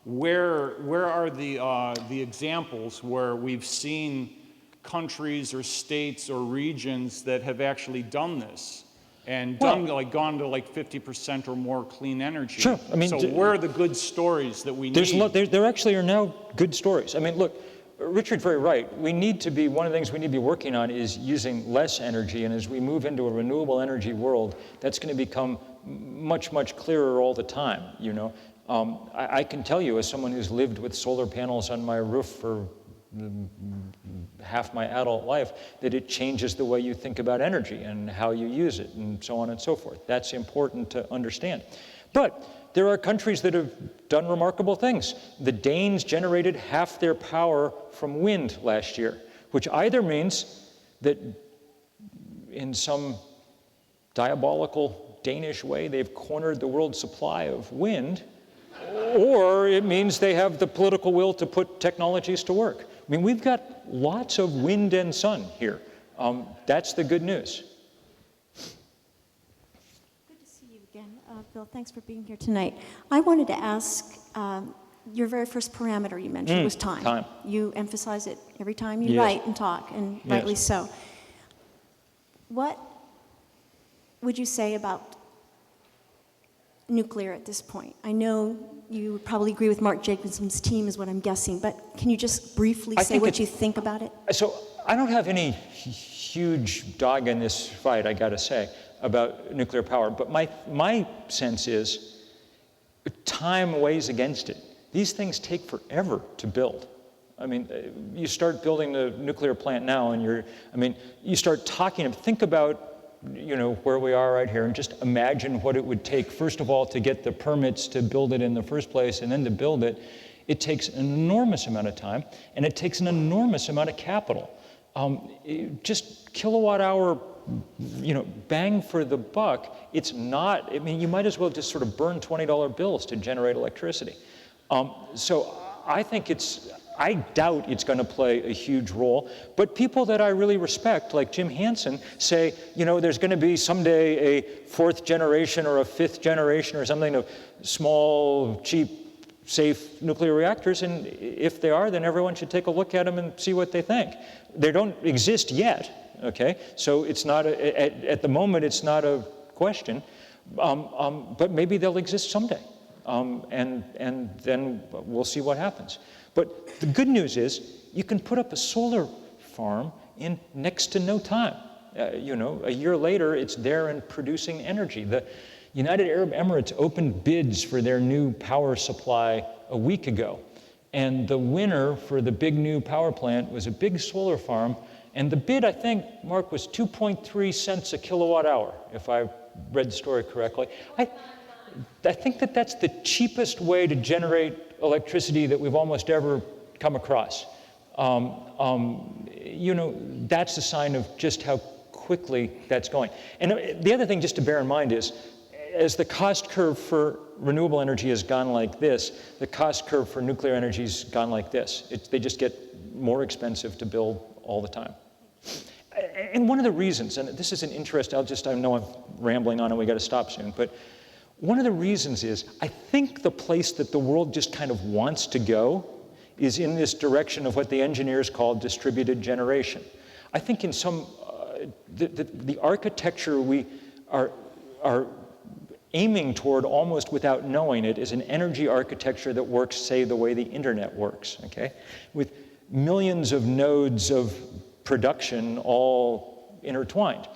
where are the examples where we've seen countries or states or regions that have actually done this? And gone to 50% or more clean energy. Sure. I mean, so where are the good stories that we need? There actually are now good stories. I mean, look, Richard's very right. One of the things we need to be working on is using less energy, and as we move into a renewable energy world, that's going to become much, much clearer all the time, you know. I can tell you, as someone who's lived with solar panels on my roof for half my adult life, that it changes the way you think about energy and how you use it and so on and so forth. That's important to understand. But there are countries that have done remarkable things. The Danes generated half their power from wind last year, which either means that in some diabolical Danish way they've cornered the world's supply of wind, or it means they have the political will to put technologies to work. I mean, we've got lots of wind and sun here. That's the good news. Good to see you again, Bill. Thanks for being here tonight. I wanted to ask, your very first parameter you mentioned was time. Time. You emphasize it every time you Yes. write and talk, and Yes. rightly so. What would you say about nuclear at this point? I know you would probably agree with Mark Jacobson's team is what I'm guessing, but can you just briefly say what you think about it? So I don't have any huge dog in this fight, I gotta say, about nuclear power, but my sense is time weighs against it. These things take forever to build. I mean, you start building the nuclear plant now and you start talking, think about, you know, where we are right here and just imagine what it would take, first of all, to get the permits to build it in the first place and then to build it. It takes an enormous amount of time and it takes an enormous amount of capital. Just kilowatt hour, you know, bang for the buck, it's not, I mean, you might as well just sort of burn $20 bills to generate electricity. So I doubt it's going to play a huge role, but people that I really respect, like Jim Hansen, say, you know, there's going to be someday a fourth generation or a fifth generation or something of small, cheap, safe nuclear reactors, and if they are, then everyone should take a look at them and see what they think. They don't exist yet, okay? So it's not, at the moment, it's not a question, but maybe they'll exist someday, and then we'll see what happens. But the good news is you can put up a solar farm in next to no time. You know, a year later, it's there and producing energy. The United Arab Emirates opened bids for their new power supply a week ago. And the winner for the big new power plant was a big solar farm. And the bid, I think, Mark, was 2.3 cents a kilowatt hour, if I read the story correctly. I think that's the cheapest way to generate electricity that we've almost ever come across. You know, that's a sign of just how quickly that's going. And the other thing just to bear in mind is, as the cost curve for renewable energy has gone like this, the cost curve for nuclear energy has gone like this. They just get more expensive to build all the time. And one of the reasons, and this is an interest, I know I'm rambling on and we got to stop soon, but one of the reasons is, I think the place that the world just kind of wants to go is in this direction of what the engineers call distributed generation. I think in some, the architecture we are aiming toward almost without knowing it is an energy architecture that works, say, the way the internet works, okay? With millions of nodes of production all intertwined.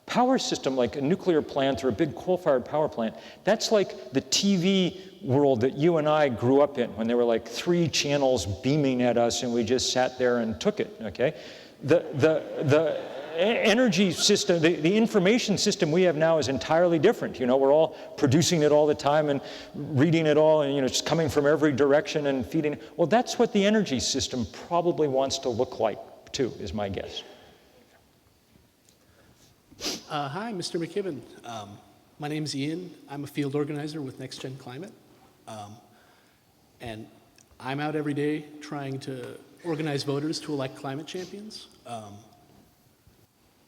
Power system, like a nuclear plant or a big coal-fired power plant, that's like the TV world that you and I grew up in, when there were like 3 channels beaming at us and we just sat there and took it, okay? The energy system, the information system we have now is entirely different. You know, we're all producing it all the time and reading it all, and, you know, it's coming from every direction and feeding. Well, that's what the energy system probably wants to look like, too, is my guess. Hi, Mr. McKibben. My name's Ian. I'm a field organizer with Next Gen Climate. And I'm out every day trying to organize voters to elect climate champions.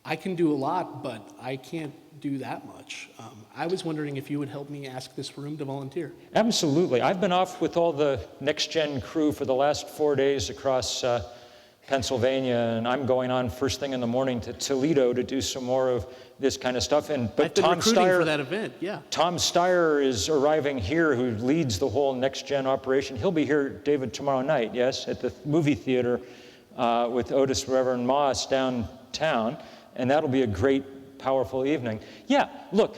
I can do a lot, but I can't do that much. I was wondering if you would help me ask this room to volunteer. Absolutely. I've been off with all the Next Gen crew for the last 4 days across Pennsylvania, and I'm going on first thing in the morning to Toledo to do some more of this kind of stuff. But I've been Tom recruiting Steyer, for that event, yeah. Tom Steyer is arriving here, who leads the whole Next Gen operation. He'll be here, David, tomorrow night, yes, at the movie theater with Otis Reverend Moss downtown, and that'll be a great, powerful evening. Yeah, look,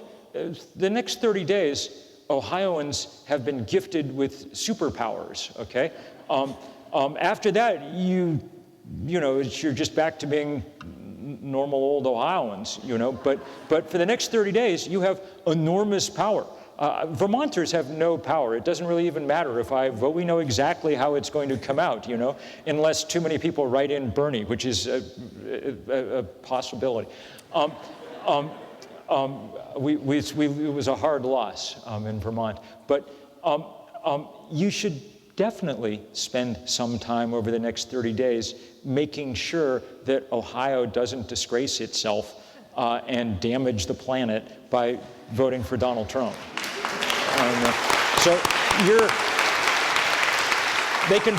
the next 30 days, Ohioans have been gifted with superpowers, okay? After that, you're just back to being normal old Ohioans, but for the next 30 days, you have enormous power. Vermonters have no power. It doesn't really even matter if I vote. We know exactly how it's going to come out, unless too many people write in Bernie, which is a possibility. It was a hard loss in Vermont, but you should definitely spend some time over the next 30 days making sure that Ohio doesn't disgrace itself and damage the planet by voting for Donald Trump. So they can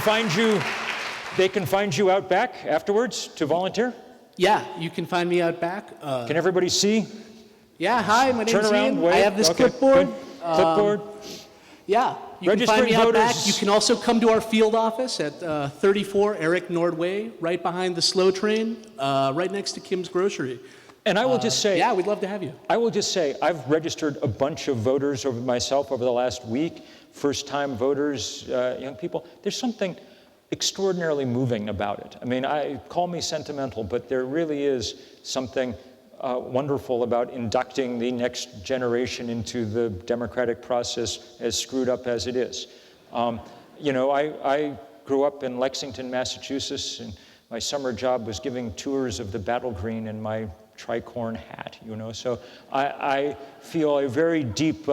find you out back afterwards to volunteer? Yeah, you can find me out back. Can everybody see? Yeah, hi, my name's Turn around, Ian. wave. I have this Okay, clipboard. good. Clipboard. Yeah, you can find Registering me out back. voters- You can also come to our field office at 34 Eric Nordway, right behind the slow train, right next to Kim's Grocery. And I will just say, Yeah, we'd love to have you. I will just say, I've registered a bunch of voters myself over the last week, first-time voters, young people. There's something extraordinarily moving about it. I mean, call me sentimental, but there really is something wonderful about inducting the next generation into the democratic process, as screwed up as it is. I grew up in Lexington, Massachusetts, and my summer job was giving tours of the Battle Green in my tricorn hat, So I feel a very deep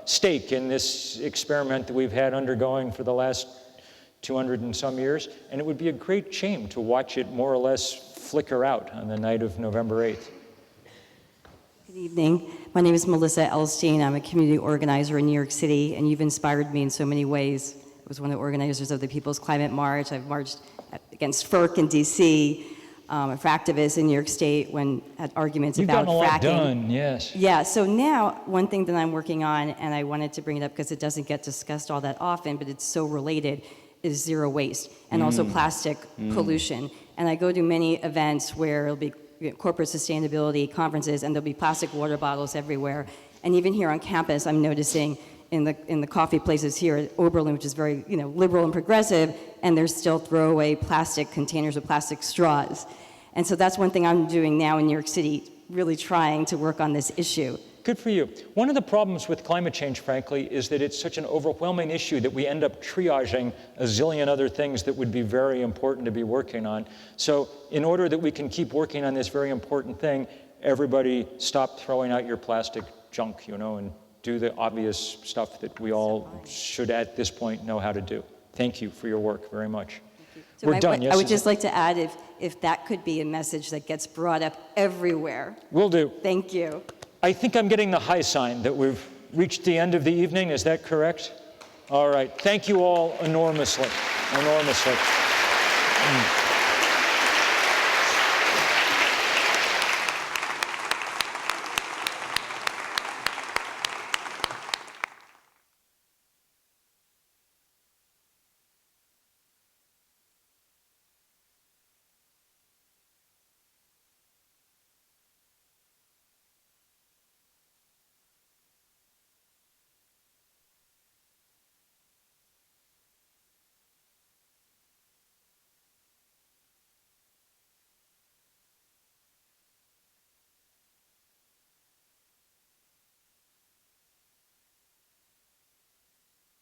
stake in this experiment that we've had undergoing for the last 200 and some years, and it would be a great shame to watch it more or less flicker out on the night of November 8th. Good evening. My name is Melissa Elstein. I'm a community organizer in New York City, and you've inspired me in so many ways. I was one of the organizers of the People's Climate March. I've marched against FERC in D.C., for activists in New York State when had arguments You've about gotten a lot fracking. done, yes. Yeah, so now one thing that I'm working on, and I wanted to bring it up because it doesn't get discussed all that often, but it's so related, is zero waste and also plastic pollution. And I go to many events where it'll be corporate sustainability conferences, and there'll be plastic water bottles everywhere. And even here on campus, I'm noticing in the coffee places here at Oberlin, which is very liberal and progressive, and there's still throwaway plastic containers with plastic straws. And so that's one thing I'm doing now in New York City, really trying to work on this issue. Good for you. One of the problems with climate change, frankly, is that it's such an overwhelming issue that we end up triaging a zillion other things that would be very important to be working on. So in order that we can keep working on this very important thing, everybody stop throwing out your plastic junk, and do the obvious stuff that we all should at this point know how to do. Thank you for your work very much. So We're done, yes? I would just like to add if that could be a message that gets brought up everywhere. Will do. Thank you. I think I'm getting the high sign that we've reached the end of the evening. Is that correct? All right. Thank you all enormously.